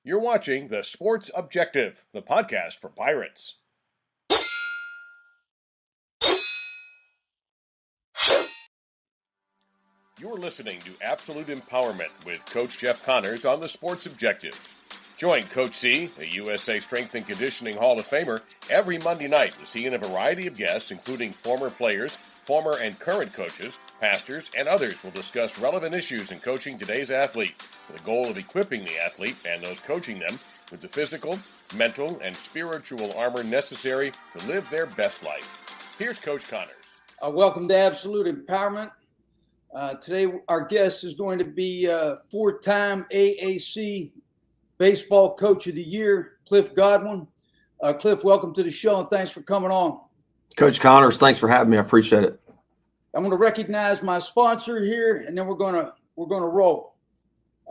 You're watching The Sports Objective, the podcast for Pirates. You're listening to Absolute Empowerment with Coach Jeff Connors on The Sports Objective. Join Coach C, a USA Strength and Conditioning Hall of Famer, every Monday night as he and a variety of guests, including former players, former and current coaches, pastors, and others will discuss relevant issues in coaching today's athlete, with the goal of equipping the athlete and those coaching them with the physical, mental, and spiritual armor necessary to live their best life. Here's Coach Connors. Welcome to Absolute Empowerment. Today, our guest is going to be four-time AAC Baseball Coach of the Year, Cliff Godwin. Cliff, welcome to the show, and thanks for coming on. Coach Connors, thanks for having me. I appreciate it. I'm going to recognize my sponsor here, and then we're going to roll.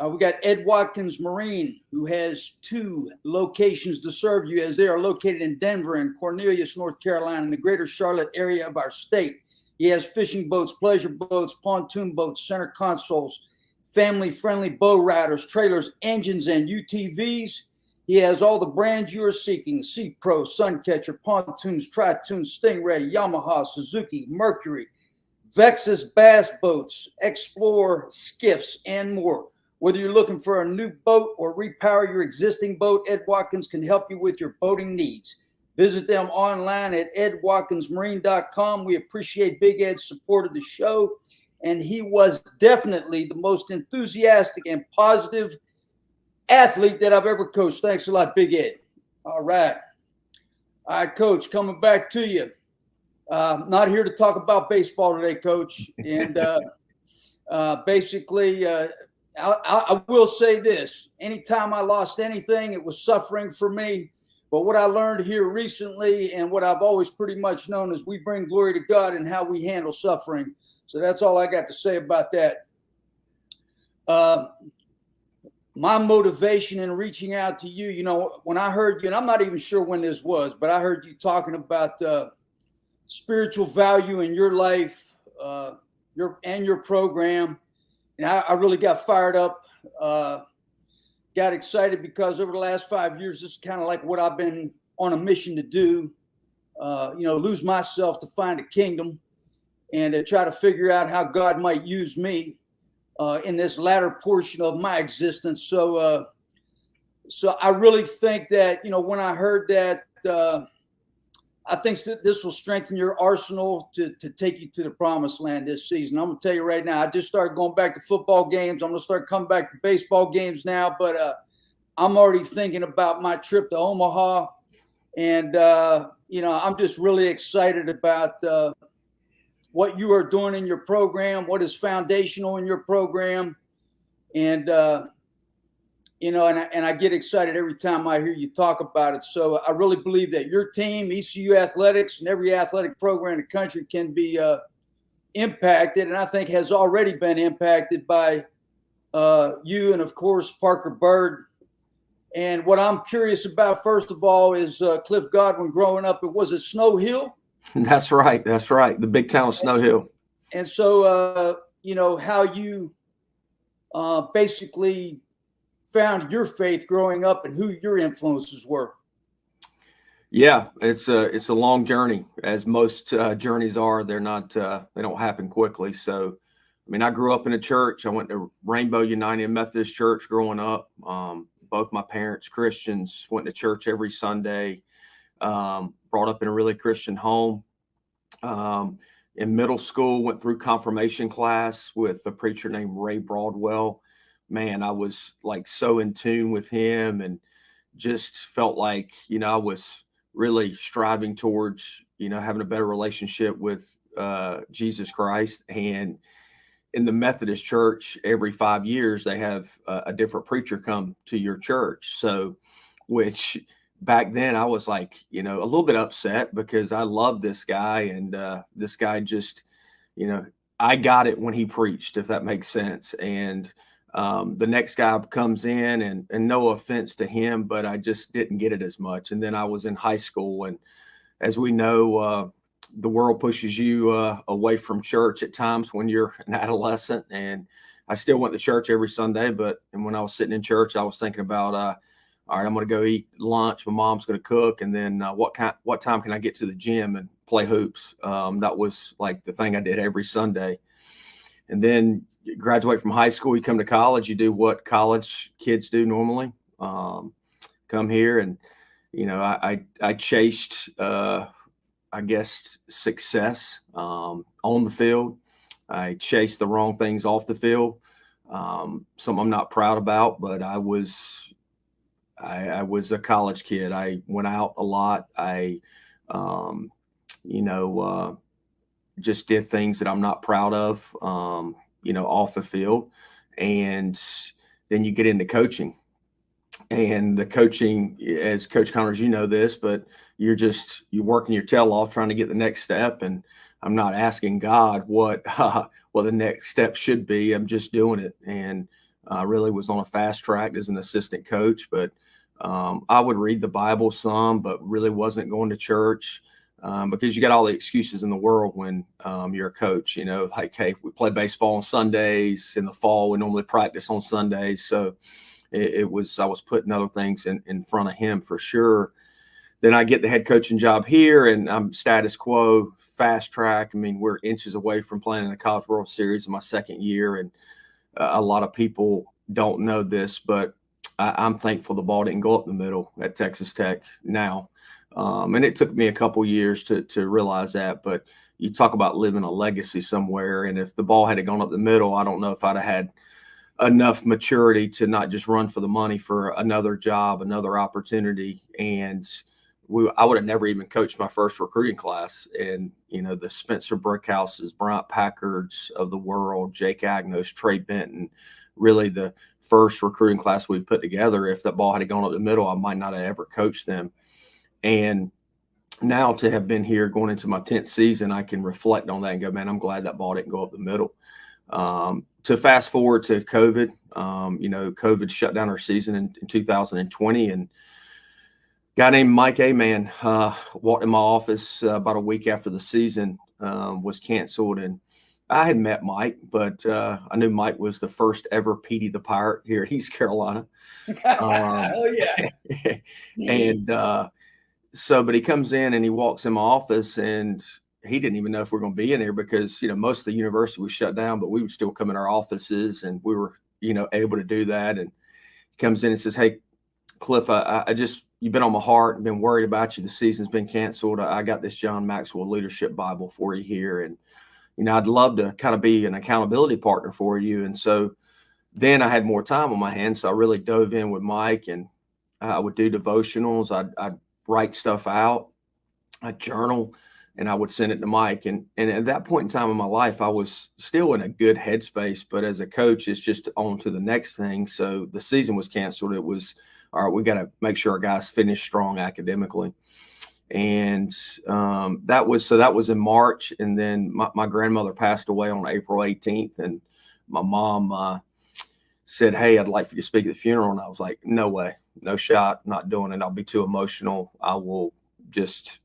We got Ed Watkins Marine, who has two locations to serve you, as they are located in Denver and Cornelius, North Carolina, in the greater Charlotte area of our state. He has fishing boats, pleasure boats, pontoon boats, center consoles, family-friendly bow riders, trailers, engines, and UTVs. He has all the brands you are seeking: Sea Pro, Suncatcher, pontoons, Tri-Toons, Stingray, Yamaha, Suzuki, Mercury, Vexus bass boats, Explorer skiffs, and more. Whether you're looking for a new boat or repower your existing boat, Ed Watkins can help you with your boating needs. Visit them online at edwatkinsmarine.com. We appreciate Big Ed's support of the show, and he was definitely the most enthusiastic and positive athlete that I've ever coached. Thanks a lot, Big Ed. All right, Coach, coming back to you. Not here to talk about baseball today, Coach. And basically, I will say this. Anytime I lost anything, it was suffering for me. But what I learned here recently, and what I've always pretty much known, is we bring glory to God in how we handle suffering. So that's all I got to say about that. My motivation in reaching out to you, when I heard you, and I'm not even sure when this was, but I heard you talking about spiritual value in your life, your program, and I really got fired up. Got excited because over the last 5 years, this is kind of like what I've been on a mission to do, lose myself to find a kingdom and to try to figure out how God might use me in this latter portion of my existence. So I really think that, when I heard that, I think that this will strengthen your arsenal to take you to the promised land this season. I'm going to tell you right now, I just started going back to football games. I'm going to start coming back to baseball games now, but I'm already thinking about my trip to Omaha. And, I'm just really excited about what you are doing in your program, what is foundational in your program. And, and I get excited every time I hear you talk about it. So I really believe that your team, ECU Athletics, and every athletic program in the country can be impacted, and I think has already been impacted by you and, of course, Parker Bird. And what I'm curious about, first of all, is Cliff Godwin growing up. Was it Snow Hill? That's right. The big town of Snow Hill. And so, how you basically found your faith growing up and who your influences were. Yeah, it's a long journey, as most journeys are. They're not, they don't happen quickly. So, I grew up in a church. I went to Rainbow United Methodist Church growing up. Both my parents, Christians, went to church every Sunday, brought up in a really Christian home. In middle school, went through confirmation class with a preacher named Ray Broadwell. Man, I was like so in tune with him and just felt like, I was really striving towards, having a better relationship with Jesus Christ. And in the Methodist church, every 5 years, they have a different preacher come to your church. So, which back then I was like, a little bit upset because I love this guy. And this guy just, I got it when he preached, if that makes sense. And the next guy comes in and no offense to him, but I just didn't get it as much. And then I was in high school, and as we know, the world pushes you away from church at times when you're an adolescent. And I still went to church every Sunday, and when I was sitting in church, I was thinking about all right, I'm going to go eat lunch. My mom's going to cook. And then what time can I get to the gym and play hoops? That was like the thing I did every Sunday. And then you graduate from high school, you come to college, you do what college kids do normally. Come here and, I chased, I guess, success on the field. I chased the wrong things off the field. Something I'm not proud about, but I was a college kid. I went out a lot. I, just did things that I'm not proud of, off the field. And then you get into coaching. And the coaching, as Coach Connors, you know this, but you're working your tail off trying to get the next step. And I'm not asking God what the next step should be. I'm just doing it. And I really was on a fast track as an assistant coach, but I would read the Bible some, but really wasn't going to church because you got all the excuses in the world when you're a coach, like, hey, we play baseball on Sundays. In the fall, we normally practice on Sundays. So I was putting other things in front of him for sure. Then I get the head coaching job here and I'm status quo, fast track. I mean, we're inches away from playing in the College World Series in my second year. And a lot of people don't know this, but I'm thankful the ball didn't go up the middle at Texas Tech now. And it took me a couple years to realize that. But you talk about living a legacy somewhere. And if the ball had gone up the middle, I don't know if I'd have had enough maturity to not just run for the money for another job, another opportunity. And I would have never even coached my first recruiting class. And, the Spencer Brookhouses, Bryant Packards of the world, Jake Agnos, Trey Benton, really the first recruiting class we put together. If that ball had gone up the middle, I might not have ever coached them. And now to have been here going into my 10th season, I can reflect on that and go, man, I'm glad that ball didn't go up the middle. To fast forward to COVID, COVID shut down our season in 2020, and a guy named Mike Aman walked in my office about a week after the season was canceled. And I had met Mike, but I knew Mike was the first ever Petey the Pirate here at East Carolina. Oh, yeah. And but he comes in and he walks in my office and he didn't even know if we're going to be in here because, most of the university was shut down, but we would still come in our offices and we were, able to do that. And he comes in and says, hey, Cliff, you've been on my heart and been worried about you. The season's been canceled. I got this John Maxwell Leadership Bible for you here. And, I'd love to kind of be an accountability partner for you. And so then I had more time on my hands. So I really dove in with Mike and I would do devotionals. I'd write stuff out. I'd journal. And I would send it to Mike. And at that point in time in my life, I was still in a good headspace. But as a coach, it's just on to the next thing. So the season was canceled. It was, all right, we got to make sure our guys finish strong academically. And that was in March. And then my grandmother passed away on April 18th. And my mom said, hey, I'd like for you to speak at the funeral. And I was like, no way, no shot, not doing it. I'll be too emotional. I will just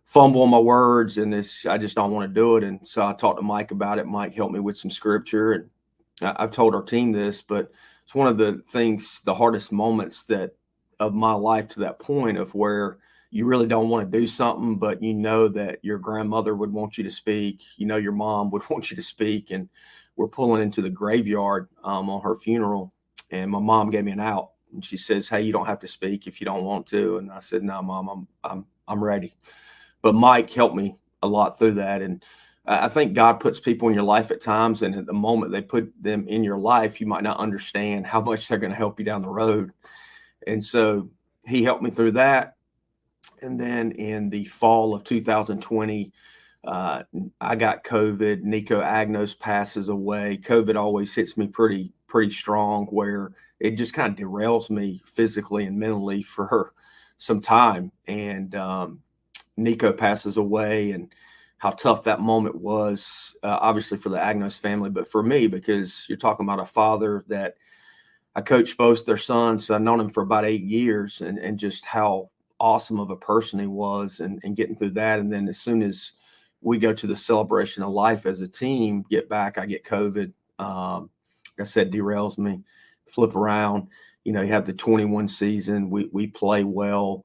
fumble on my words and I just don't want to do it. And so I talked to Mike about it. Mike helped me with some scripture. And I've told our team this, but it's one of the hardest moments of my life to that point of where you really don't want to do something, but that your grandmother would want you to speak, your mom would want you to speak. And we're pulling into the graveyard on her funeral. And my mom gave me an out and she says, hey, you don't have to speak if you don't want to. And I said, no, Mom, I'm ready. But Mike helped me a lot through that. And I think God puts people in your life at times. And at the moment they put them in your life, you might not understand how much they're going to help you down the road. And so he helped me through that. And then in the fall of 2020, I got COVID. Nico Agnos passes away. COVID always hits me pretty strong where it just kind of derails me physically and mentally for some time. And, Nico passes away and how tough that moment was, obviously for the Agnos family, but for me, because you're talking about a father that I coached both their sons. So I've known him for about 8 years and just how awesome of a person he was and getting through that. And then as soon as we go to the celebration of life as a team, get back, I get COVID. Like I said, derails me, flip around. you have the 21 season. We play well.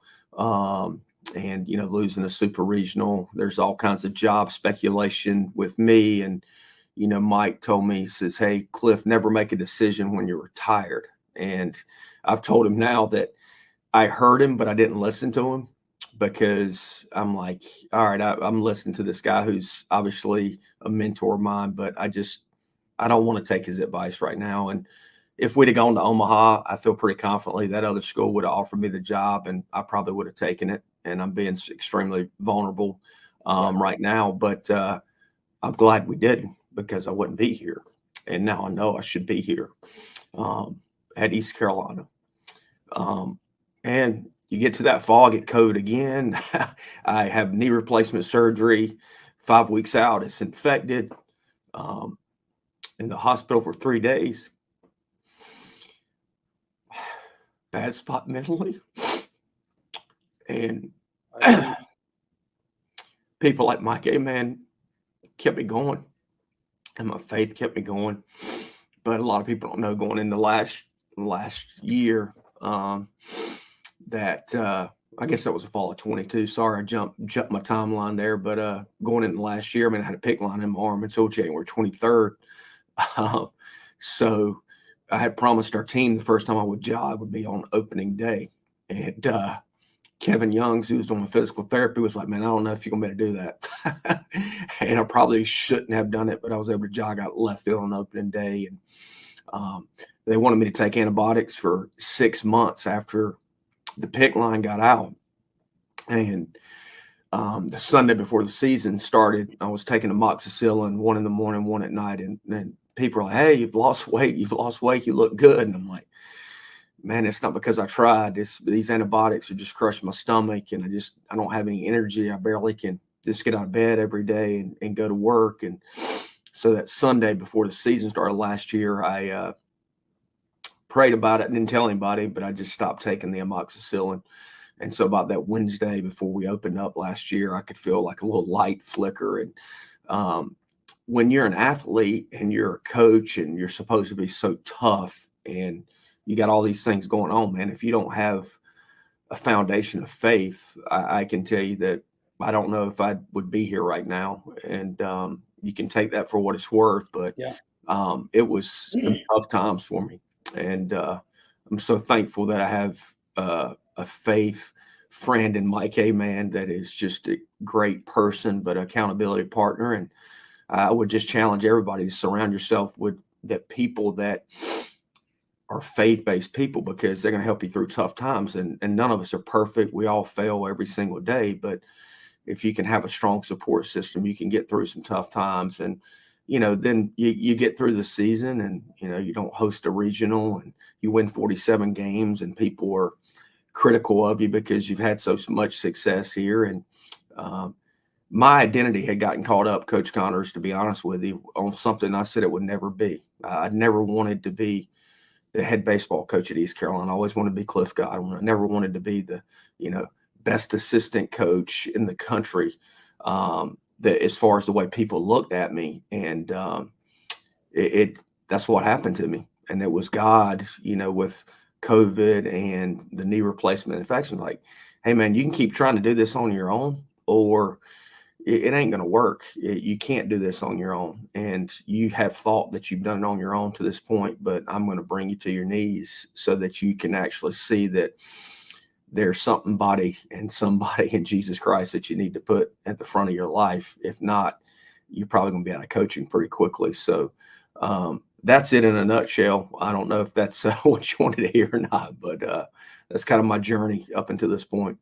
And, losing a super regional, there's all kinds of job speculation with me. And, Mike told me, he says, "Hey, Cliff, never make a decision when you're retired." And I've told him now that I heard him, but I didn't listen to him, because I'm like, all right, I'm listening to this guy who's obviously a mentor of mine, but I don't want to take his advice right now. And if we'd have gone to Omaha, I feel pretty confidently that other school would have offered me the job, and I probably would have taken it. And I'm being extremely vulnerable right now, but I'm glad we didn't, because I wouldn't be here. And now I know I should be here at East Carolina. And you get to that fall, I get COVID again. I have knee replacement surgery. 5 weeks out, it's infected. In the hospital for 3 days. Bad spot mentally. And people like Mike, hey, man, kept me going. And my faith kept me going. But a lot of people don't know, going into last year, that I guess that was the fall of 22. Sorry, I jumped my timeline there. But going into last year, I had a PICC line in my arm until January 23rd. So I had promised our team the first time I would jog would be on opening day. And Kevin Youngs, who was doing physical therapy, was like, "Man, I don't know if you're going to be able to do that." And I probably shouldn't have done it, but I was able to jog out left field on opening day. And they wanted me to take antibiotics for 6 months after the PICC line got out. And the Sunday before the season started, I was taking amoxicillin, 1 in the morning, 1 at night. And people are like, "Hey, you've lost weight. You look good." And I'm like, man, it's not because I tried. These antibiotics are just crushing my stomach, and I don't have any energy. I barely can just get out of bed every day and go to work. And so that Sunday before the season started last year, I prayed about it and didn't tell anybody, but I just stopped taking the amoxicillin. And so about that Wednesday before we opened up last year, I could feel like a little light flicker. And when you're an athlete and you're a coach and you're supposed to be so tough and you got all these things going on, man, if you don't have a foundation of faith, I can tell you that I don't know if I would be here right now. And you can take that for what it's worth, but it was some tough times for me. And I'm so thankful that I have a faith friend in Mike A. Man that is just a great person, but accountability partner. And I would just challenge everybody to surround yourself with people that are faith-based people, because they're going to help you through tough times. And none of us are perfect. We all fail every single day. But if you can have a strong support system, you can get through some tough times. And, then you get through the season and, you don't host a regional and you win 47 games and people are critical of you because you've had so much success here. And my identity had gotten caught up, Coach Connors, to be honest with you, on something I said it would never be. I never wanted to be the head baseball coach at East Carolina. I always wanted to be Cliff Godwin. I never wanted to be the, best assistant coach in the country, that as far as the way people looked at me. And that's what happened to me. And it was God, with COVID and the knee replacement infection, like, hey, man, you can keep trying to do this on your own, or it ain't going to work. You can't do this on your own. And you have thought that you've done it on your own to this point, but I'm going to bring you to your knees so that you can actually see that there's somebody in Jesus Christ that you need to put at the front of your life. If not, you're probably going to be out of coaching pretty quickly. So that's it in a nutshell. I don't know if that's what you wanted to hear or not, but that's kind of my journey up until this point.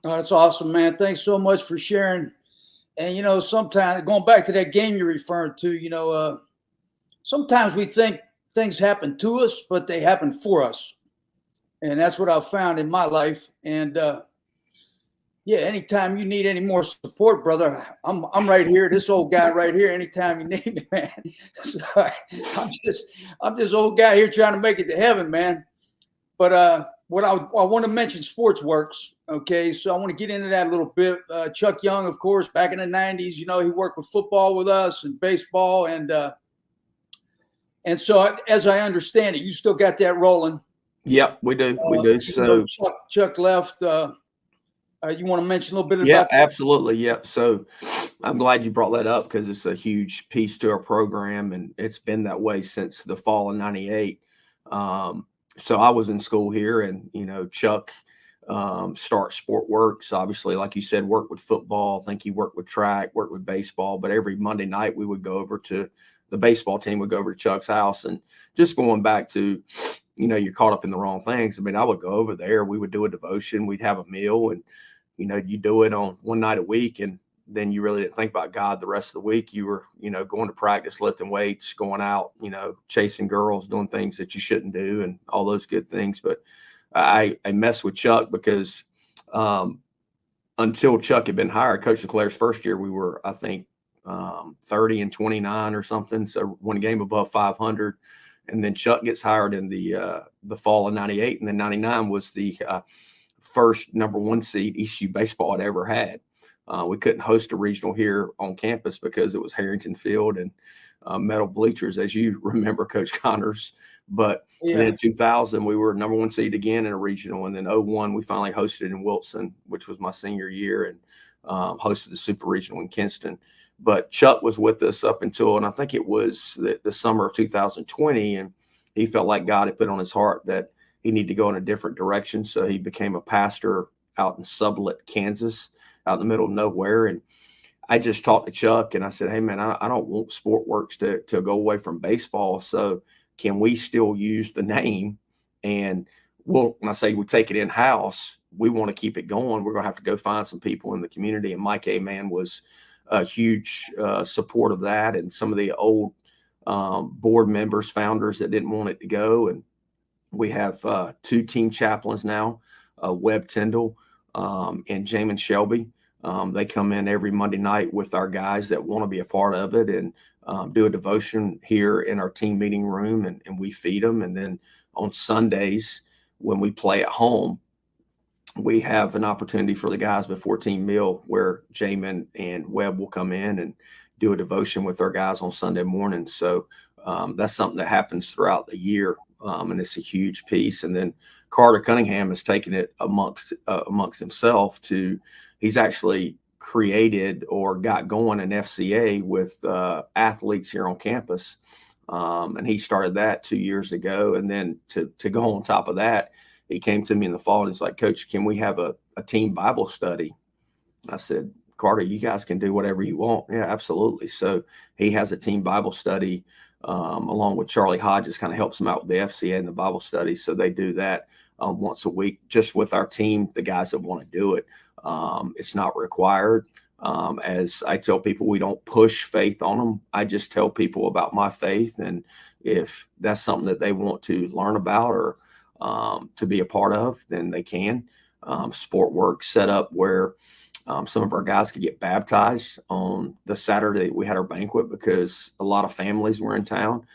Oh, that's awesome, man. Thanks so much for sharing. And, sometimes going back to that game you're referring to, sometimes we think things happen to us, but they happen for us. And that's what I've found in my life. And anytime you need any more support, brother, I'm right here. This old guy right here. Anytime you need me, man. So I'm just old guy here trying to make it to heaven, man. But what I want to mention, SportsWorks. Okay, so I want to get into that a little bit. Chuck Young, of course, back in the 90s, he worked with football with us and baseball, and so as I understand it, you still got that rolling. Yep, we do. We do. So Chuck left. You want to mention a little bit yeah, about that? absolutely. Yep. So I'm glad you brought that up because it's a huge piece to our program, and it's been that way since the fall of '98. So I was in school here, and Chuck starts Sport Works. Obviously, like you said, worked with football. I think he worked with track, worked with baseball. But every Monday night, we would go over to the baseball team. Would go over to Chuck's house, and just going back to, you're caught up in the wrong things. I mean, I would go over there. We would do a devotion. We'd have a meal, and you do it on one night a week, and then you really didn't think about God the rest of the week. You were, going to practice, lifting weights, going out, chasing girls, doing things that you shouldn't do, and all those good things. But I messed with Chuck because until Chuck had been hired, Coach LeClair's first year, we were, I think, 30-29 or something. So one game above 500. And then Chuck gets hired in the fall of '98, and then '99 was the first number 1 seed ECU baseball had ever had. We couldn't host a regional here on campus because it was Harrington Field and metal bleachers, as you remember, Coach Connors. But then in 2000, we were number 1 seed again in a regional. And then 2001, we finally hosted in Wilson, which was my senior year, and hosted the super regional in Kinston. But Chuck was with us up until, and I think it was the summer of 2020, and he felt like God had put on his heart that he needed to go in a different direction. So he became a pastor out in Sublette, Kansas, out in the middle of nowhere. And I just talked to Chuck, and I said, hey, man, I don't want Sport Works to go away from baseball. So can we still use the name? And when I say we take it in-house, we want to keep it going. We're going to have to go find some people in the community. And Mike Aman was a huge support of that. And some of the old board members, founders that didn't want it to go. And we have 2 team chaplains now, Webb Tyndall and Jamin Shelby. They come in every Monday night with our guys that want to be a part of it, and do a devotion here in our team meeting room, and we feed them. And then on Sundays, when we play at home, we have an opportunity for the guys before team meal where Jamin and Webb will come in and do a devotion with our guys on Sunday morning. So that's something that happens throughout the year. And it's a huge piece. And then Carter Cunningham has taken it amongst himself he's actually created or got going an FCA with athletes here on campus. And he started that 2 years ago. And then to go on top of that, he came to me in the fall and he's like, Coach, can we have a team Bible study? I said, Carter, you guys can do whatever you want. Yeah, absolutely. So he has a team Bible study along with Charlie Hodges, kind of helps them out with the FCA and the Bible study. So they do that once a week just with our team, the guys that want to do it. It's not required. As I tell people, we don't push faith on them. I just tell people about my faith. And if that's something that they want to learn about or to be a part of, then they can. Sport Works set up where some of our guys could get baptized on the Saturday we had our banquet because a lot of families were in town.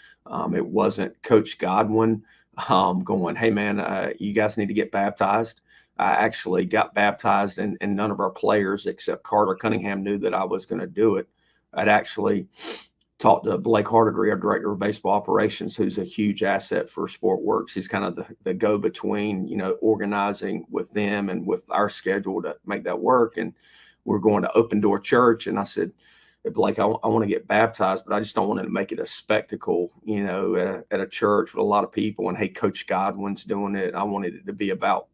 It wasn't Coach Godwin going, hey, man, you guys need to get baptized. I actually got baptized, and none of our players except Carter Cunningham knew that I was going to do it. I'd actually talked to Blake Hardigree, our director of baseball operations, who's a huge asset for Sport Works. He's kind of the go-between, organizing with them and with our schedule to make that work. And we're going to Open Door Church. And I said, Blake, I want to get baptized, but I just don't want to make it a spectacle, at a church with a lot of people. And hey, Coach Godwin's doing it. I wanted it to be about,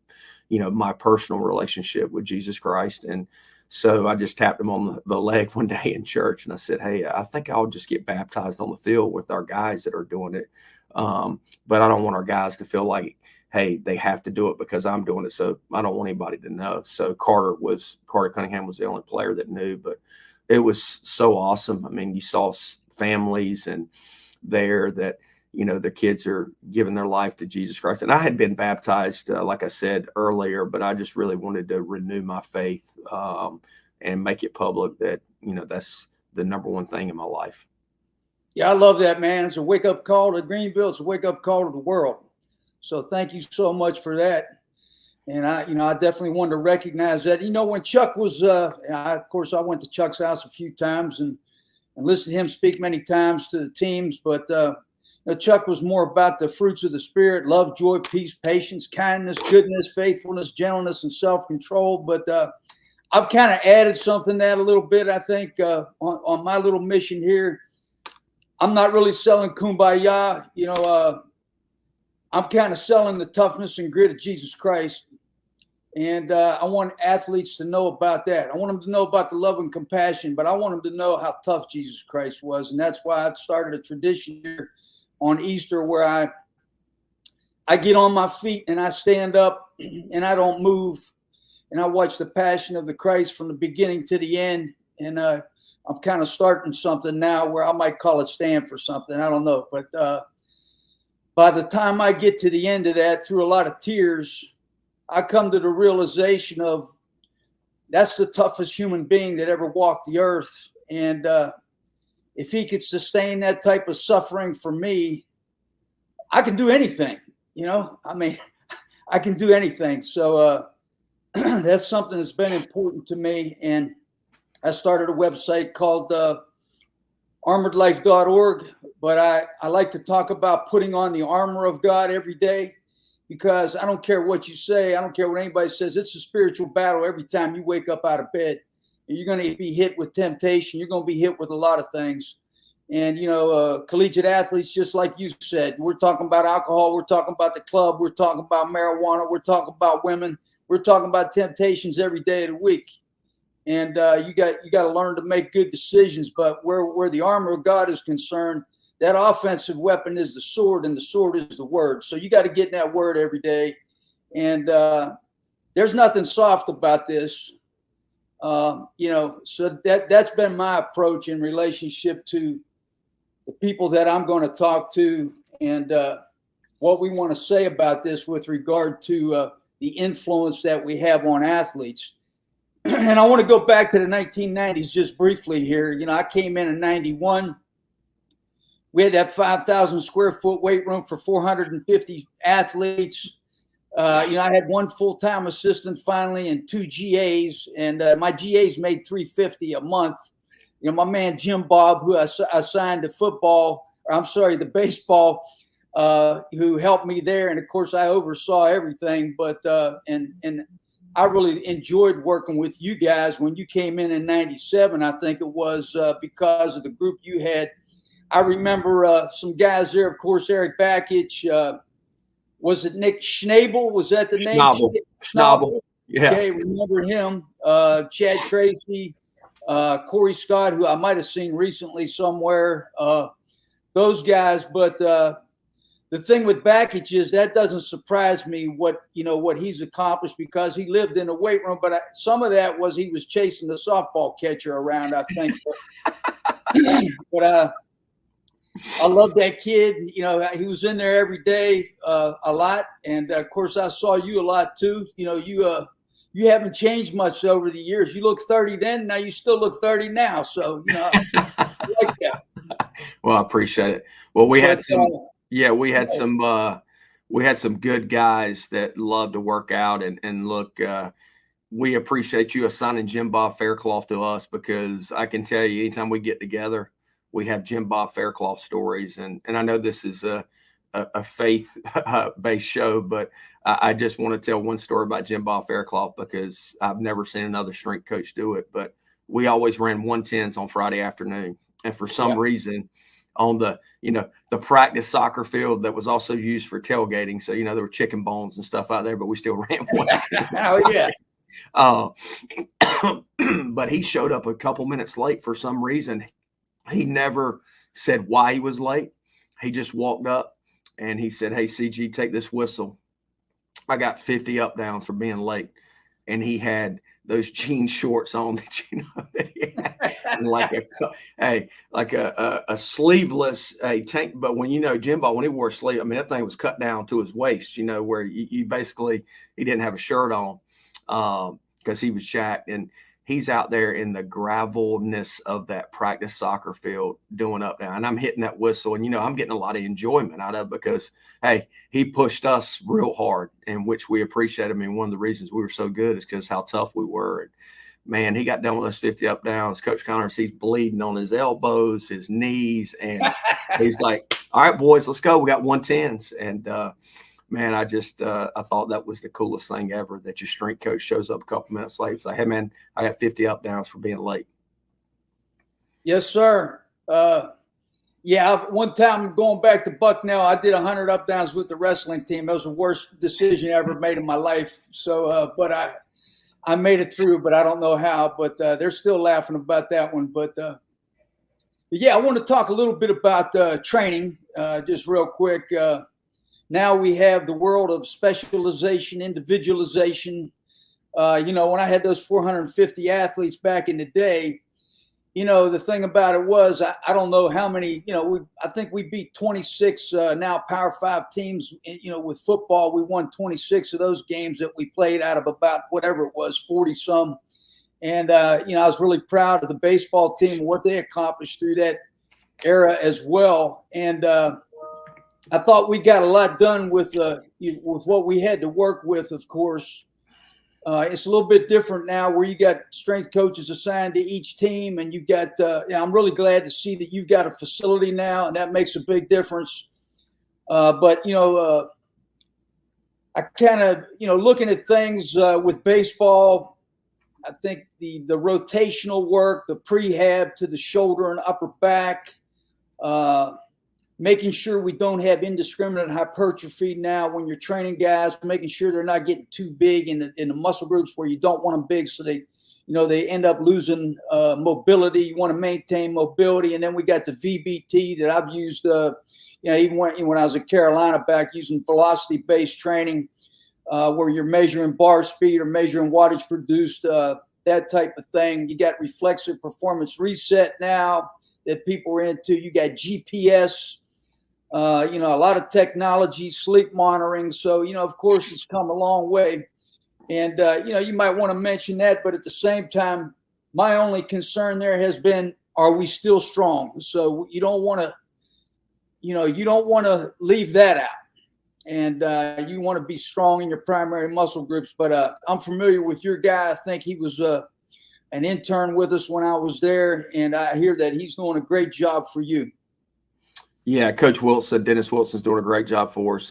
my personal relationship with Jesus Christ. And so I just tapped him on the leg one day in church, and I said, hey, I think I'll just get baptized on the field with our guys that are doing it. But I don't want our guys to feel like, hey, they have to do it because I'm doing it. So I don't want anybody to know. So Carter Cunningham was the only player that knew, but it was so awesome. I mean, you saw families and there that, the kids are giving their life to Jesus Christ. And I had been baptized, like I said earlier, but I just really wanted to renew my faith and make it public that, that's the number one thing in my life. Yeah, I love that, man. It's a wake-up call to Greenville. It's a wake-up call to the world. So thank you so much for that. And I definitely wanted to recognize that. When Chuck was, of course, I went to Chuck's house a few times and listened to him speak many times to the teams. But, Chuck was more about the fruits of the Spirit: love, joy, peace, patience, kindness, goodness, faithfulness, gentleness, and self-control. But I've kind of added something to that a little bit, I think, on my little mission here. I'm not really selling kumbaya. I'm kind of selling the toughness and grit of Jesus Christ. And I want athletes to know about that. I want them to know about the love and compassion, but I want them to know how tough Jesus Christ was. And that's why I've started a tradition here on Easter where I get on my feet and I stand up and I don't move. And I watch the passion of the Christ from the beginning to the end. And I'm kind of starting something now where I might call it stand for something. I don't know. But by the time I get to the end of that, through a lot of tears, I come to the realization of that's the toughest human being that ever walked the earth. And if he could sustain that type of suffering for me, I can do anything, I can do anything. So that's something that's been important to me. And I started a website called armoredlife.org, but I like to talk about putting on the armor of God every day, because I don't care what you say. I don't care what anybody says. It's a spiritual battle every time you wake up out of bed. And you're going to be hit with temptation. You're going to be hit with a lot of things. And, collegiate athletes, just like you said, we're talking about alcohol. We're talking about the club. We're talking about marijuana. We're talking about women. We're talking about temptations every day of the week. And you got to learn to make good decisions. But where the armor of God is concerned, that offensive weapon is the sword, and the sword is the word. So you got to get in that word every day. And there's nothing soft about this. So that's been my approach in relationship to the people that I'm going to talk to, and what we want to say about this with regard to the influence that we have on athletes. And I want to go back to the 1990s just briefly here. I came in 91. We had that 5,000 square foot weight room for 450 athletes. I had one full-time assistant finally and 2 GAs, and my GAs made $350 a month. My man Jim Bob, who I signed the baseball, who helped me there, and of course I oversaw everything. But and I really enjoyed working with you guys when you came in '97. I think it was because of the group you had. I remember some guys there, of course, Eric Bakich. Was it Nick Schnabel? Was that the name? Schnabel. Yeah. Okay, remember him. Chad Tracy, Corey Scott, who I might have seen recently somewhere. Those guys. But the thing with Bakich is that doesn't surprise me what he's accomplished, because he lived in a weight room. But some of that was he was chasing the softball catcher around, I think. But I love that kid. He was in there every day, a lot. And of course, I saw you a lot too. You haven't changed much over the years. You look 30 then, now you still look 30 now. So, I like that. Well, I appreciate it. Well, we had some good guys that love to work out, and look, we appreciate you assigning Jim Bob Faircloth to us, because I can tell you, anytime we get together, we have Jim Bob Faircloth stories. And I know this is a faith-based show, but I just want to tell one story about Jim Bob Faircloth, because I've never seen another strength coach do it. But we always ran 110s on Friday afternoon. And for some reason, on the practice soccer field that was also used for tailgating. So, there were chicken bones and stuff out there, but we still ran 110. Oh, yeah. But he showed up a couple minutes late for some reason. He never said why he was late. He just walked up and he said, "Hey, CG, take this whistle. I got 50 up downs for being late." And he had those jean shorts on that that he had, like a sleeveless tank. But when Jimbo, when he wore a sleeve, I mean, that thing was cut down to his waist. Where you basically, he didn't have a shirt on because he was jacked. And he's out there in the gravelness of that practice soccer field doing up down. And I'm hitting that whistle, and, I'm getting a lot of enjoyment out of it because, hey, he pushed us real hard, and which we appreciate. I mean, one of the reasons we were so good is because how tough we were. And, man, he got done with those 50 up downs. Coach Connors, he's bleeding on his elbows, his knees, and he's like, all right, boys, let's go. We got 110s. And, man, I thought that was the coolest thing ever, that your strength coach shows up a couple minutes late. It's like, hey, man, I got 50 up downs for being late. Yes, sir. One time going back to Bucknell, I did 100 up downs with the wrestling team. That was the worst decision I ever made in my life. So, but I made it through, but I don't know how. But they're still laughing about that one. But yeah, I want to talk a little bit about training, just real quick. Now we have the world of specialization, individualization. When I had those 450 athletes back in the day, the thing about it was, I don't know how many, I think we beat 26 now Power 5 teams. With football, we won 26 of those games that we played out of about whatever it was, 40 some. And, I was really proud of the baseball team and what they accomplished through that era as well. And I thought we got a lot done with what we had to work with, of course. It's a little bit different now, where you got strength coaches assigned to each team, and you've got. I'm really glad to see that you've got a facility now, and that makes a big difference. But I kind of looking at things with baseball. I think the rotational work, the prehab to the shoulder and upper back, making sure we don't have indiscriminate hypertrophy now when you're training guys, making sure they're not getting too big in the muscle groups where you don't want them big, so they end up losing mobility. You want to maintain mobility. And then we got the VBT that I've used, even when I was at Carolina back, using velocity-based training, where you're measuring bar speed or measuring wattage produced, that type of thing. You got reflexive performance reset now that people are into. You got GPS. A lot of technology, sleep monitoring. So, of course, it's come a long way. And, you might want to mention that. But at the same time, my only concern there has been, are we still strong? So you don't want to, leave that out. And you want to be strong in your primary muscle groups. But I'm familiar with your guy. I think he was an intern with us when I was there. And I hear that he's doing a great job for you. Yeah, Coach Wilson, Dennis Wilson's doing a great job for us.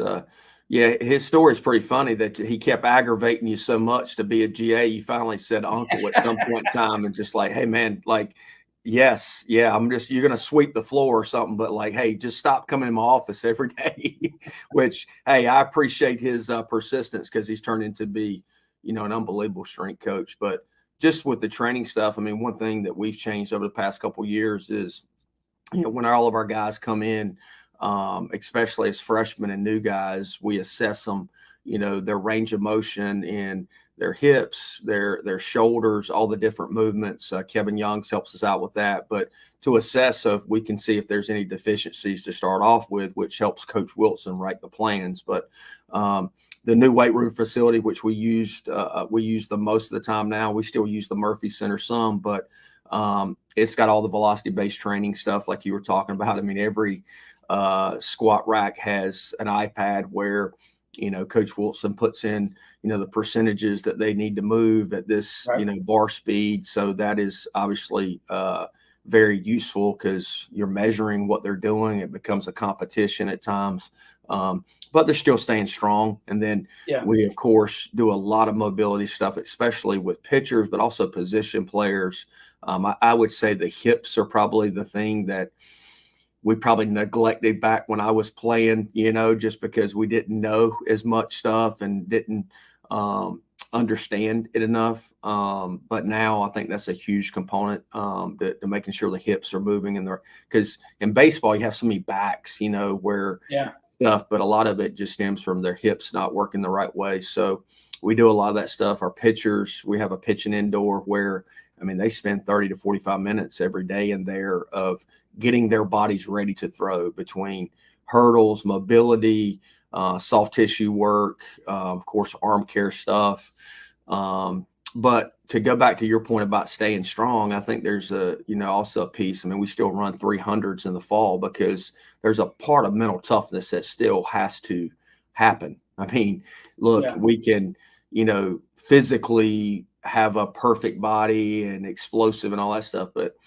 His story is pretty funny, that he kept aggravating you so much to be a GA. You finally said uncle at some point in time, and just like, hey, man, like, yes, yeah, you're going to sweep the floor or something, but like, hey, just stop coming in my office every day, which, hey, I appreciate his persistence, because he's turned into be, an unbelievable strength coach. But just with the training stuff, I mean, one thing that we've changed over the past couple of years is, when all of our guys come in, especially as freshmen and new guys, we assess them, their range of motion in their hips, their shoulders, all the different movements. Kevin Youngs helps us out with that. But to assess, so if we can see if there's any deficiencies to start off with, which helps Coach Wilson write the plans. But the new weight room facility, which we use the most of the time now, we still use the Murphy Center some, but it's got all the velocity-based training stuff like you were talking about. I mean, every squat rack has an iPad where, Coach Wilson puts in, the percentages that they need to move at this, right, bar speed. So that is obviously very useful, because you're measuring what they're doing. It becomes a competition at times, but they're still staying strong. And then we, of course, do a lot of mobility stuff, especially with pitchers, but also position players. I would say the hips are probably the thing that we probably neglected back when I was playing, just because we didn't know as much stuff and didn't understand it enough. But now I think that's a huge component to making sure the hips are moving because in baseball, you have so many backs, where stuff, but a lot of it just stems from their hips not working the right way. So we do a lot of that stuff. Our pitchers, we have a pitching indoor where, they spend 30 to 45 minutes every day in there of getting their bodies ready to throw, between hurdles, mobility, soft tissue work, of course, arm care stuff. But to go back to your point about staying strong, I think there's also a piece. We still run 300s in the fall, because there's a part of mental toughness that still has to happen. Look, we can, physically have a perfect body and explosive and all that stuff, but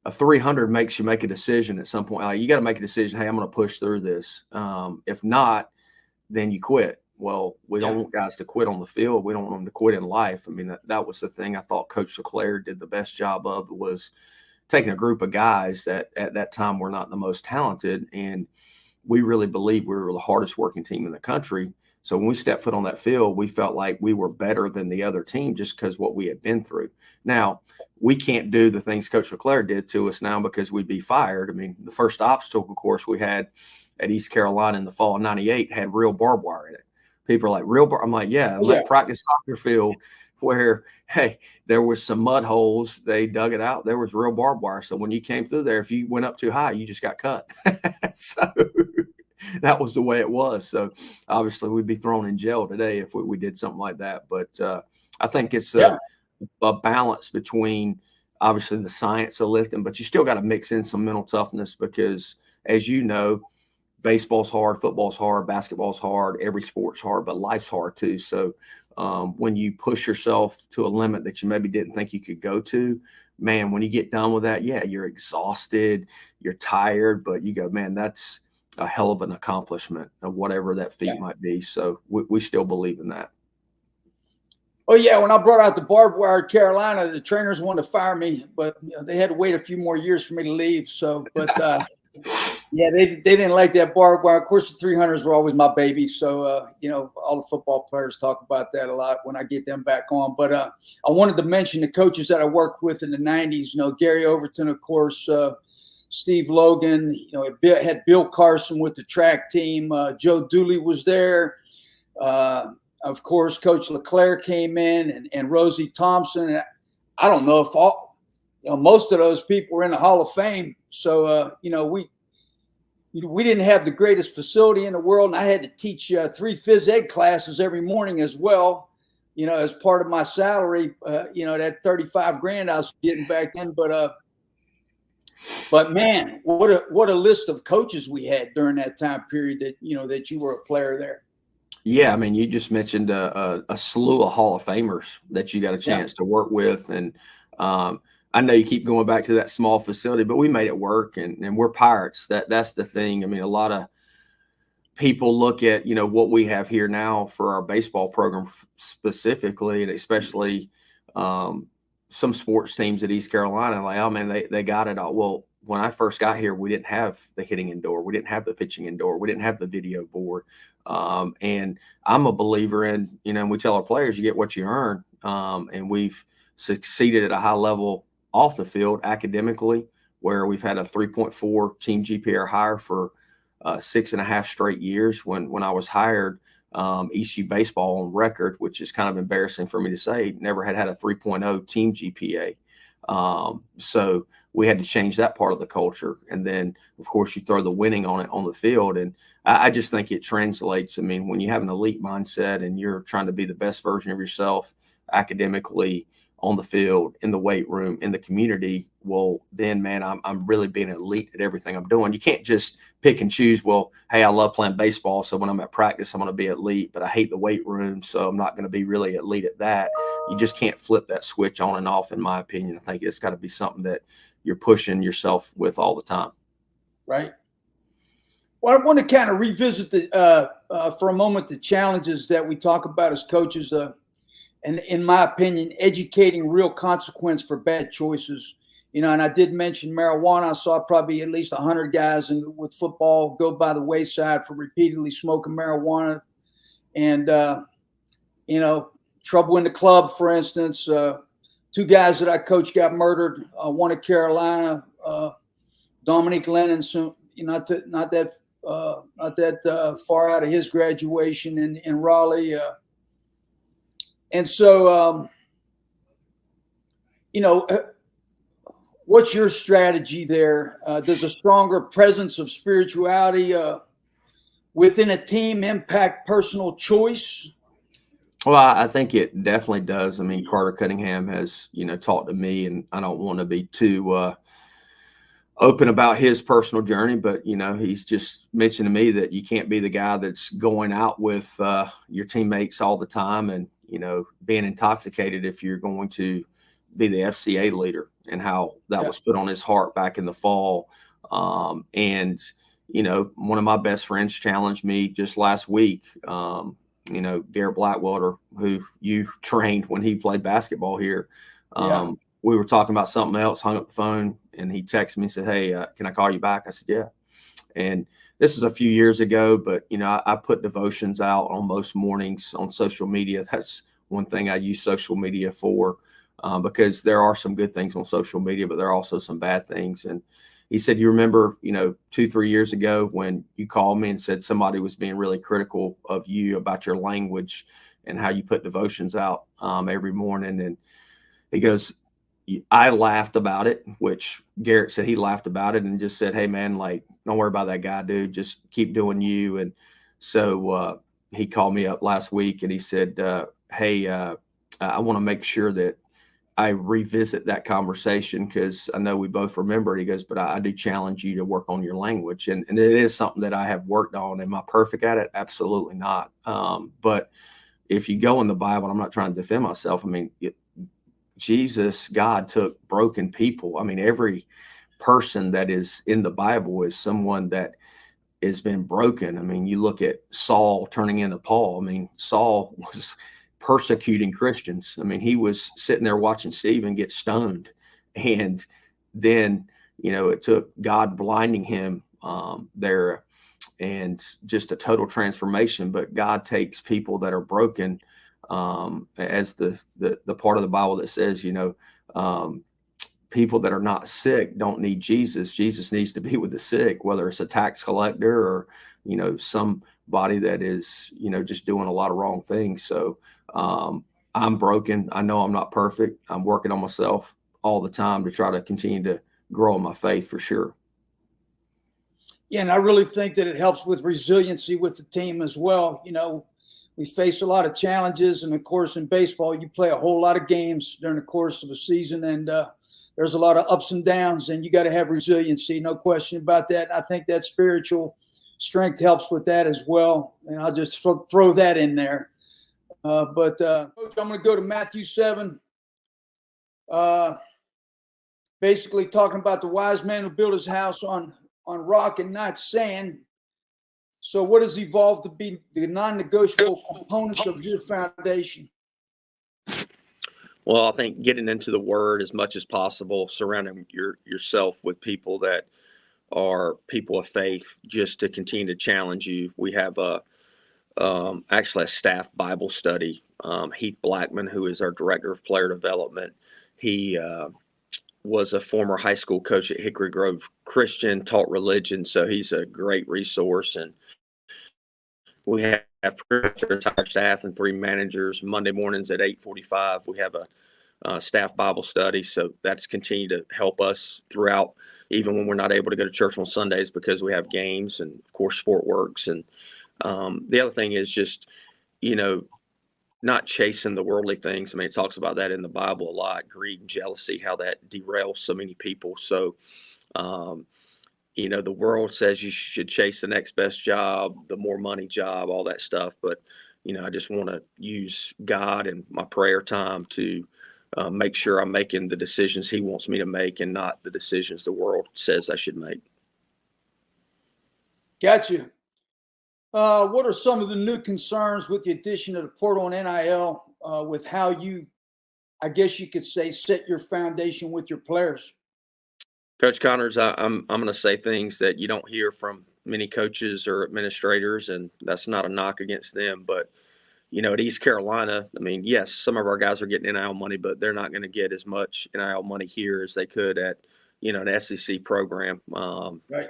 a 300 makes you make a decision at some point. You got to make a decision. Hey, I'm going to push through this. If not, then you quit. Well, we don't want guys to quit on the field. We don't want them to quit in life. I mean, that was the thing I thought Coach LeClaire did the best job of, was taking a group of guys that at that time were not the most talented. And we really believed we were the hardest working team in the country. So when we stepped foot on that field, we felt like we were better than the other team just because what we had been through. Now, we can't do the things Coach LeClaire did to us now because we'd be fired. I mean, the first obstacle course we had at East Carolina in the fall of '98 had real barbed wire in it. People are like, I'm like, yeah, that practice soccer field where, hey, there was some mud holes. They dug it out. There was real barbed wire. So when you came through there, if you went up too high, you just got cut. So that was the way it was. So obviously we'd be thrown in jail today if we did something like that. But I think it's a balance between obviously the science of lifting, but you still got to mix in some mental toughness because, as you know, baseball's hard, football's hard, basketball's hard, every sport's hard, but life's hard too. So when you push yourself to a limit that you maybe didn't think you could go to, man, when you get done with that, you're exhausted, you're tired, but you go, man, that's a hell of an accomplishment of whatever that feat might be. So we still believe in that. Oh, yeah. When I brought out the barbed wire at Carolina, the trainers wanted to fire me, but they had to wait a few more years for me to leave. So, but they didn't like that barbed wire. Of course, the 300s were always my baby. So, all the football players talk about that a lot when I get them back on. But I wanted to mention the coaches that I worked with in the 90s. Gary Overton, of course, Steve Logan, it had Bill Carson with the track team. Joe Dooley was there. Of course, Coach LeClaire came in and Rosie Thompson. I don't know if most of those people were in the Hall of Fame. So, we didn't have the greatest facility in the world. And I had to teach 3 phys ed classes every morning as well, as part of my salary, that 35 grand I was getting back then. But man, what a list of coaches we had during that time period that you were a player there. Yeah, I mean, you just mentioned a slew of Hall of Famers that you got a chance to work with. And I know you keep going back to that small facility, but we made it work, and we're Pirates. That's the thing. I mean, a lot of people look at, what we have here now for our baseball program specifically, and especially some sports teams at East Carolina, like, oh man, they got it all. Well, when I first got here, we didn't have the hitting indoor. We didn't have the pitching indoor. We didn't have the video board. And I'm a believer in, we tell our players, you get what you earn. And we've succeeded at a high level off the field academically, where we've had a 3.4 team GPA higher for 6.5 straight years. When I was hired, ECU baseball on record, which is kind of embarrassing for me to say, never had a 3.0 team GPA. So we had to change that part of the culture. And then, of course, you throw the winning on it on the field. And I just think it translates. I mean, when you have an elite mindset and you're trying to be the best version of yourself academically, on the field, in the weight room, in the community, well, then, man, I'm really being elite at everything I'm doing. You can't just pick and choose, well, hey, I love playing baseball, so when I'm at practice, I'm going to be elite, but I hate the weight room, so I'm not going to be really elite at that. You just can't flip that switch on and off, in my opinion. I think it's got to be something that you're pushing yourself with all the time. Right. Well, I want to kind of revisit for a moment the challenges that we talk about as coaches. And in my opinion, educating real consequence for bad choices. And I did mention marijuana. I saw probably at least 100 guys with football go by the wayside for repeatedly smoking marijuana. And, trouble in the club, for instance. 2 guys that I coached got murdered. One at Carolina, Dominique Lennon, not that far out of his graduation in Raleigh. And so, what's your strategy there? Does a stronger presence of spirituality within a team impact personal choice? Well, I think it definitely does. I mean, Carter Cunningham has, talked to me, and I don't want to be too open about his personal journey, but, he's just mentioned to me that you can't be the guy that's going out with your teammates all the time and, being intoxicated if you're going to, be the FCA leader, and how that was put on his heart back in the fall. And, you know, one of my best friends challenged me just last week, you know, Garrett Blackwater, who you trained when he played basketball here. We were talking about something else, hung up the phone, and he texted me and said, "Hey, can I call you back?" I said, "Yeah." And this was a few years ago, but, you know, I put devotions out on most mornings on social media. That's one thing I use social media for, because there are some good things on social media, but there are also some bad things. And he said, "You remember, you know, 2-3 years ago when you called me and said somebody was being really critical of you about your language and how you put devotions out every morning?" And he goes, "I laughed about it," which Garrett said he laughed about it, and just said, "Hey man, like, don't worry about that guy, dude. Just keep doing you." And so he called me up last week and he said, "Hey, I want to make sure that I revisit that conversation, because I know we both remember it." He goes, "But I do challenge you to work on your language." And it is something that I have worked on. Am I perfect at it? Absolutely not. But if you go in the Bible, I'm not trying to defend myself. I mean, Jesus, God took broken people. I mean, every person that is in the Bible is someone that has been broken. I mean, you look at Saul turning into Paul. I mean, Saul was persecuting Christians. I mean, he was sitting there watching Stephen get stoned. And then, you know, it took God blinding him there, and just a total transformation. But God takes people that are broken, as the part of the Bible that says, you know, people that are not sick don't need Jesus. Jesus needs to be with the sick, whether it's a tax collector or, you know, somebody that is, you know, just doing a lot of wrong things. So I'm broken. I know I'm not perfect. I'm working on myself all the time to try to continue to grow in my faith, for sure. Yeah, and I really think that it helps with resiliency with the team as well. You know, we face a lot of challenges, and of course, in baseball, you play a whole lot of games during the course of a season, and there's a lot of ups and downs, and you got to have resiliency, no question about that. I think that spiritual strength helps with that as well, and I'll just throw that in there. But Coach, I'm going to go to Matthew 7, basically talking about the wise man who built his house on rock and not sand. So what has evolved to be the non-negotiable components of your foundation? Well, I think getting into the Word as much as possible, surrounding yourself with people that are people of faith, just to continue to challenge you. We have actually a staff Bible study. Heath Blackman, who is our director of player development, he was a former high school coach at Hickory Grove Christian, taught religion, so he's a great resource. And we have our entire staff and 3 managers. Monday mornings at 8:45, we have a staff Bible study. So that's continued to help us throughout, even when we're not able to go to church on Sundays because we have games and, of course, sport works. And the other thing is just, you know, not chasing the worldly things. I mean, it talks about that in the Bible a lot, greed and jealousy, how that derails so many people. So, you know, the world says you should chase the next best job, the more money job, all that stuff. But, you know, I just want to use God and my prayer time to make sure I'm making the decisions He wants me to make and not the decisions the world says I should make. Got you. What are some of the new concerns with the addition of the portal and NIL with how you, I guess you could say, set your foundation with your players? Coach Connors, I'm going to say things that you don't hear from many coaches or administrators, and that's not a knock against them. But, you know, at East Carolina, I mean, yes, some of our guys are getting NIL money, but they're not going to get as much NIL money here as they could at, you know, an SEC program. Right.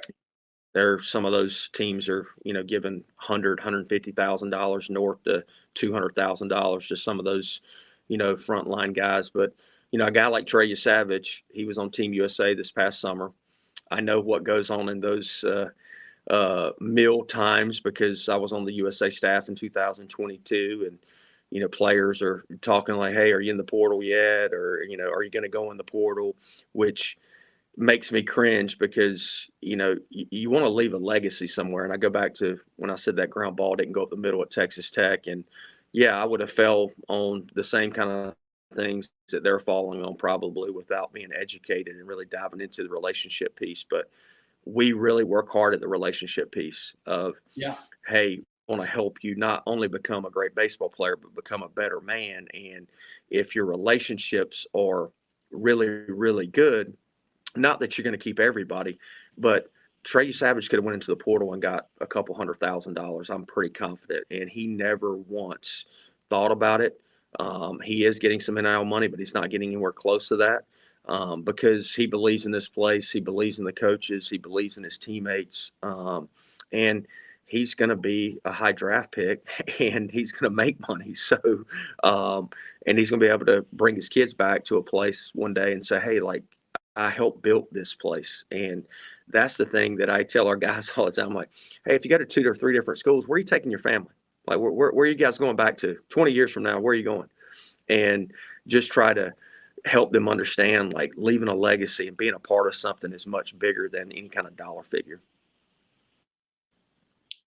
Some of those teams are, you know, giving $150,000 north to $200,000 to some of those, you know, frontline guys. But, you know, a guy like Trey Savage, he was on Team USA this past summer. I know what goes on in those meal times because I was on the USA staff in 2022, and, you know, players are talking like, "Hey, are you in the portal yet?" Or, you know, "Are you going to go in the portal?" Which makes me cringe because, you know, you want to leave a legacy somewhere. And I go back to when I said that ground ball didn't go up the middle at Texas Tech. And yeah, I would have fell on the same kind of things that they're falling on probably without being educated and really diving into the relationship piece. But we really work hard at the relationship piece of, Yeah. hey, I want to help you not only become a great baseball player, but become a better man. And if your relationships are really, really good, not that you're going to keep everybody, but Trey Savage could have went into the portal and got a couple $100,000. I'm pretty confident, and he never once thought about it. He is getting some NIL money, but he's not getting anywhere close to that because he believes in this place. He believes in the coaches. He believes in his teammates, and he's going to be a high draft pick, and he's going to make money. So, and he's going to be able to bring his kids back to a place one day and say, "Hey, like, I helped build this place." And that's the thing that I tell our guys all the time. I'm like, hey, if you got to 2 or 3 different schools, where are you taking your family? Like, where are you guys going back to 20 years from now? Where are you going? And just try to help them understand, like, leaving a legacy and being a part of something is much bigger than any kind of dollar figure.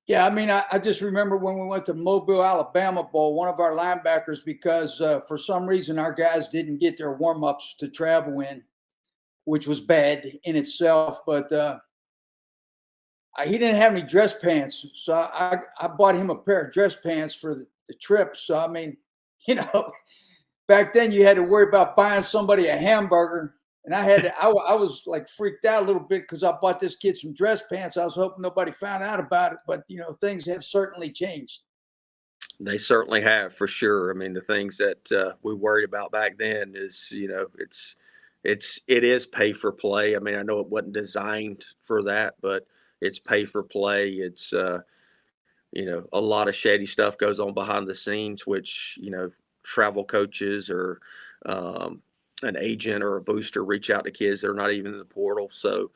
Yeah, I mean, I just remember when we went to Mobile, Alabama Bowl, one of our linebackers, because for some reason our guys didn't get their warm-ups to travel in, which was bad in itself. But he didn't have any dress pants. So I bought him a pair of dress pants for the trip. So, I mean, you know, back then you had to worry about buying somebody a hamburger. And I was like freaked out a little bit because I bought this kid some dress pants. I was hoping nobody found out about it. But, you know, things have certainly changed. They certainly have, for sure. I mean, the things that we worried about back then is, you know, it is pay for play. I mean, I know it wasn't designed for that, but it's pay for play. It's, you know, a lot of shady stuff goes on behind the scenes, which, you know, travel coaches or an agent or a booster reach out to kids that are not even in the portal. So,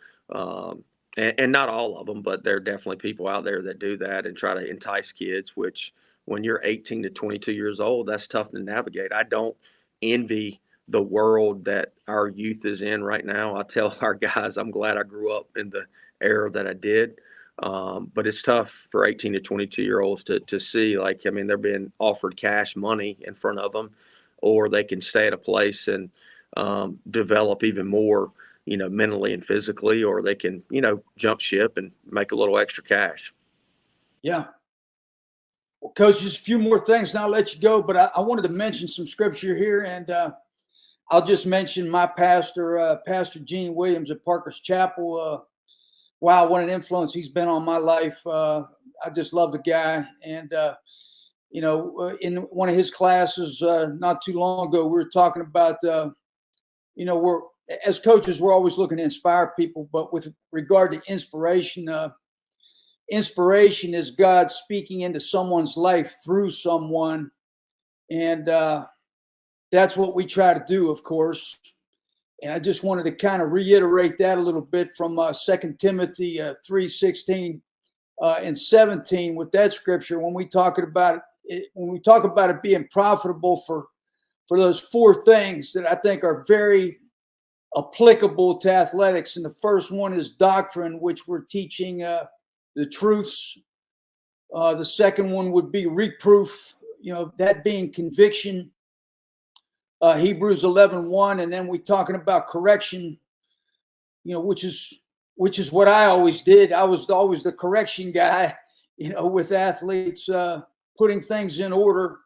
and not all of them, but there are definitely people out there that do that and try to entice kids, which when you're 18 to 22 years old, that's tough to navigate. I don't envy the world that our youth is in right now. I tell our guys, I'm glad I grew up in the era that I did. But it's tough for 18 to 22-year-olds to see, like, I mean, they're being offered cash money in front of them, or they can stay at a place and develop even more, you know, mentally and physically, or they can, you know, jump ship and make a little extra cash. Yeah. Well, Coach, just a few more things and I'll let you go. But I wanted to mention some scripture here, and I'll just mention my pastor, Pastor Gene Williams at Parker's Chapel. Wow, what an influence he's been on my life. I just love the guy. And, you know, in one of his classes not too long ago, we were talking about, you know, as coaches, we're always looking to inspire people. But with regard to inspiration, inspiration is God speaking into someone's life through someone. And that's what we try to do, of course. And I just wanted to kind of reiterate that a little bit from 2 Timothy 3:16 and 17 with that scripture. When we talk about it being profitable for those 4 things that I think are very applicable to athletics. And the first one is doctrine, which we're teaching the truths. The second one would be reproof, you know, that being conviction. Hebrews 11:1, and then we're talking about correction, you know, which is what I always did. I was always the correction guy, you know, with athletes, putting things in order.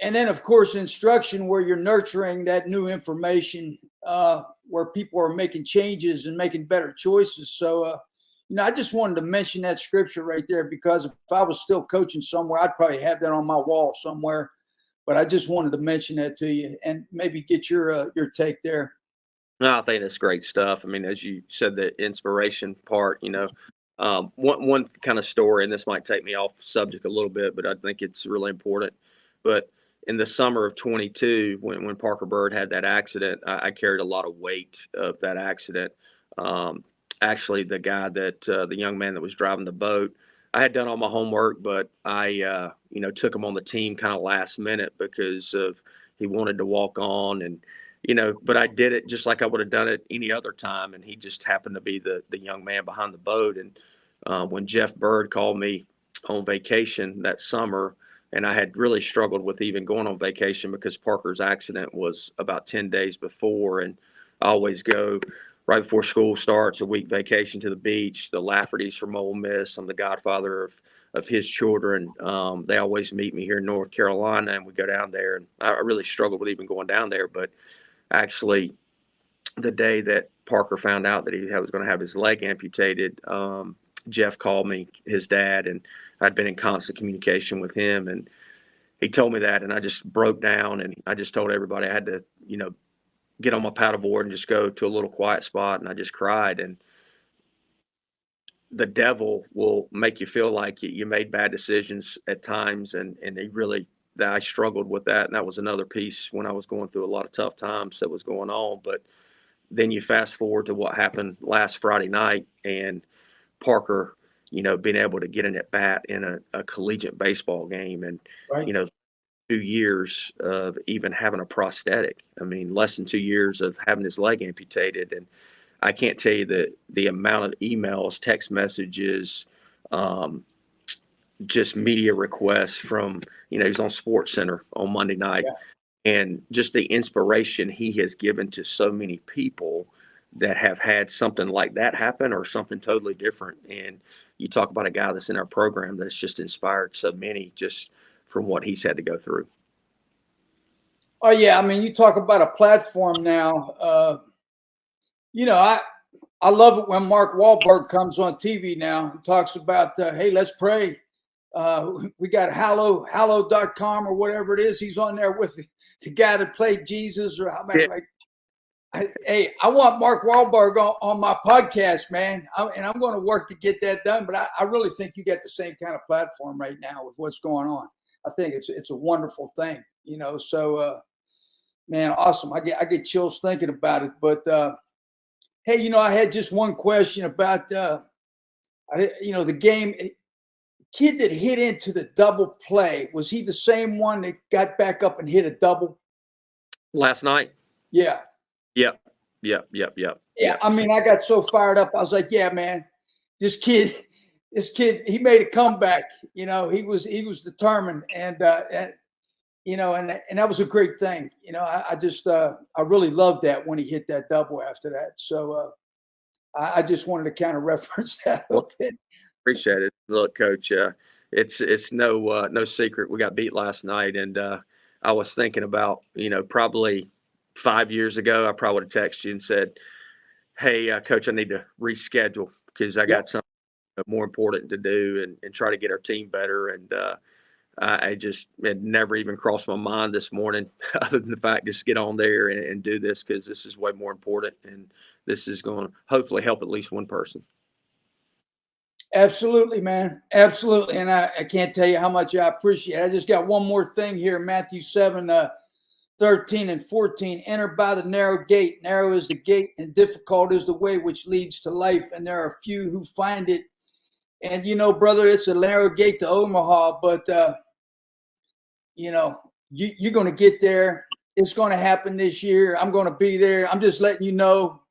And then, of course, instruction, where you're nurturing that new information, where people are making changes and making better choices. So, you know, I just wanted to mention that scripture right there, because if I was still coaching somewhere, I'd probably have that on my wall somewhere. But I just wanted to mention that to you and maybe get your take there. No, I think that's great stuff. I mean, as you said, the inspiration part, you know, one kind of story, and this might take me off subject a little bit, but I think it's really important. But in the summer of 22, when Parker Bird had that accident, I carried a lot of weight of that accident. Actually, the guy the young man that was driving the boat, I had done all my homework, but I, you know, took him on the team kind of last minute because of he wanted to walk on, and, you know, but I did it just like I would have done it any other time. And he just happened to be the young man behind the boat. And when Jeff Bird called me on vacation that summer, And I had really struggled with even going on vacation because Parker's accident was about 10 days before. And I always go right before school starts, a week vacation to the beach. The Laffertys from Ole Miss, I'm the godfather of his children. They always meet me here in North Carolina, and we go down there. And I really struggled with even going down there. But actually, the day that Parker found out that he was going to have his leg amputated, Jeff called me, his dad, and I'd been in constant communication with him. And he told me that, and I just broke down, and I just told everybody I had to, get on my paddleboard and just go to a little quiet spot. And I just cried. And the devil will make you feel like you made bad decisions at times. And I struggled with that. And that was another piece when I was going through a lot of tough times that was going on. But then you fast forward to what happened last Friday night, and Parker, being able to get an at bat in a collegiate baseball game, and, Right. 2 years of even having a prosthetic. I mean, less than 2 years of having his leg amputated. And I can't tell you the amount of emails, text messages, just media requests from, he's on Sports Center on Monday night. Yeah. And just the inspiration he has given to so many people that have had something like that happen or something totally different. And you talk about a guy that's in our program that's just inspired so many just from what he's had to go through. Oh yeah, I mean, you talk about a platform now. I love it when Mark Wahlberg comes on TV now and talks about, hey, let's pray. We got hallow.com or whatever it is. He's on there with the guy that played Jesus, or hey, I want Mark Wahlberg on my podcast, man. And I'm going to work to get that done. But I really think you get the same kind of platform right now with what's going on. I think it's a wonderful thing, so, man, awesome. I get chills thinking about it. But, hey, I had just one question about, the game. Kid that hit into the double play, was he the same one that got back up and hit a double last night? Yeah. Yep. Yeah. I mean, I got so fired up. I was like, yeah, man, this kid, he made a comeback. He was determined, and that was a great thing. I really loved that when he hit that double after that. So I just wanted to kind of reference that a little bit. Appreciate it. Look, Coach, it's no secret we got beat last night, and I was thinking about, probably 5 years ago, I probably would have texted you and said, hey, Coach, I need to reschedule because I got something more important to do and try to get our team better. And it never even crossed my mind this morning, other than the fact just get on there and do this, because this is way more important, and this is going to hopefully help at least one person. Absolutely, man. Absolutely. And I can't tell you how much I appreciate it. I just got one more thing here. Matthew 7, 13 and 14. Enter by the narrow gate. Narrow is the gate, and difficult is the way which leads to life, and there are few who find it. And, brother, it's a narrow gate to Omaha, but, you're going to get there. It's going to happen this year. I'm going to be there. I'm just letting you know.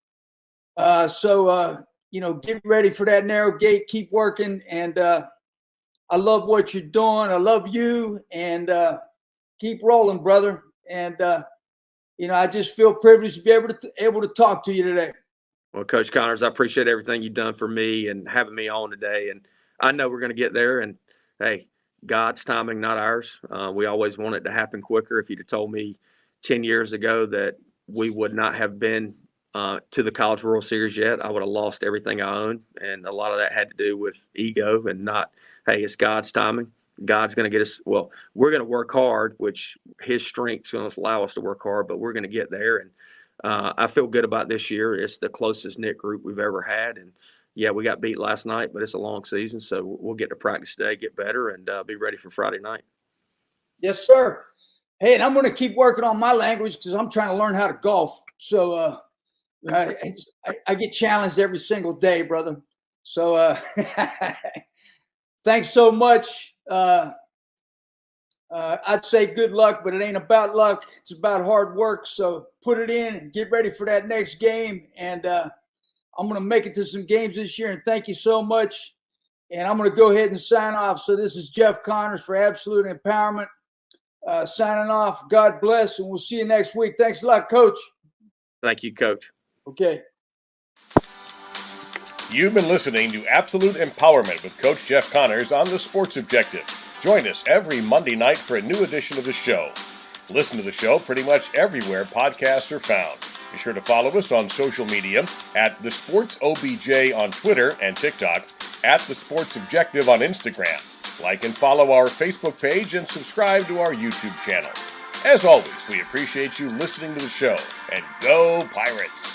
Get ready for that narrow gate. Keep working. And I love what you're doing. I love you. And keep rolling, brother. And, I just feel privileged to be able to talk to you today. Well, Coach Connors, I appreciate everything you've done for me and having me on today. And I know we're going to get there. And, hey, God's timing, not ours. We always want it to happen quicker. If you'd have told me 10 years ago that we would not have been to the College World Series yet, I would have lost everything I own. And a lot of that had to do with ego and not, hey, it's God's timing. God's going to get us. Well, we're going to work hard, which his strength's going to allow us to work hard, but we're going to get there. And I feel good about this year. It's the closest knit group we've ever had. And yeah, we got beat last night, but it's a long season. So we'll get to practice today, get better, and be ready for Friday night. Yes, sir. Hey, and I'm going to keep working on my language because I'm trying to learn how to golf. So I get challenged every single day, brother. So thanks so much. I'd say good luck, but it ain't about luck. It's about hard work. So put it in and get ready for that next game. And I'm going to make it to some games this year. And thank you so much. And I'm going to go ahead and sign off. So this is Jeff Connors for Absolute Empowerment. Signing off. God bless, and we'll see you next week. Thanks a lot, Coach. Thank you, Coach. Okay. You've been listening to Absolute Empowerment with Coach Jeff Connors on The Sports Objective. Join us every Monday night for a new edition of the show. Listen to the show pretty much everywhere podcasts are found. Be sure to follow us on social media at The Sports OBJ on Twitter and TikTok, at The Sports Objective on Instagram. Like and follow our Facebook page and subscribe to our YouTube channel. As always, we appreciate you listening to the show. And go Pirates!